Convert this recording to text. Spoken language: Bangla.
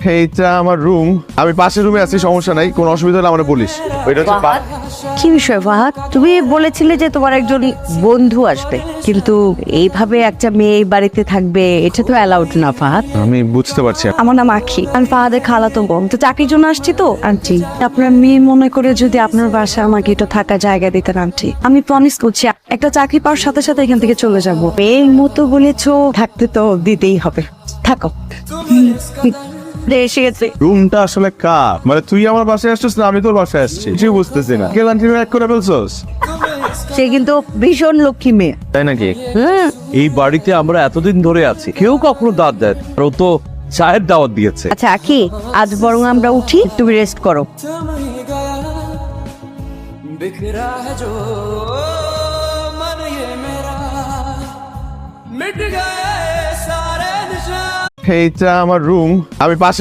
এইটা আমার রুম, আমি পাশের রুমে আছি, সমস্যা নাই, কোনো অসুবিধা হলে আমরা বলিস। ওইটা হচ্ছে ফাহাদ, কি বিষয় ফাহাদ? তুমি বলেছিলে যে তোমার একজন বন্ধু আসবে, কিন্তু এইভাবে একটা মেয়ে এই বাড়িতে থাকবে এটা তো অ্যালাউড না ফাহাদ। আমি বুঝতে পারছি। আমার নাম আখি, আমি ফাহাদের খালাতো বোন। তো চাকরির জন্য আসছি তো আন্টি, আপনার মেয়ে মনে করে যদি আপনার বাসায় আমাকে একটু থাকা জায়গা দিতেন আন্টি, আমি প্রমিস করছি একটা চাকরি পাওয়ার সাথে সাথে এখান থেকে চলে যাব। মেয়ের মতো বলেছো, থাকতে তো দিতেই হবে, থাকো। এসে গেছে। রুমটা আসলে কার? মানে তুই আমার বাসায় আসছিস না আমি তোর বাসায় আসছি, কিছুই বুঝতেছি না। কেলান্টি এক করে ফেলছস? সে কিন্তু ভীষণ লক্ষ্মী মেয়ে। তাই নাকি? এই বাড়িতে আমরা এতদিন ধরে আছি, কেউ কখনো দাঁত দেয় না। আর ও তো চায়ের দাওয়াত দিয়েছে। আচ্ছা আখি, আজ বরং আমরা উঠি, তুমি রেস্ট করো। बिखरा है जो मन ये मेरा मिट गए सारे निशान। এইটা আমার রুম, আমি পাশে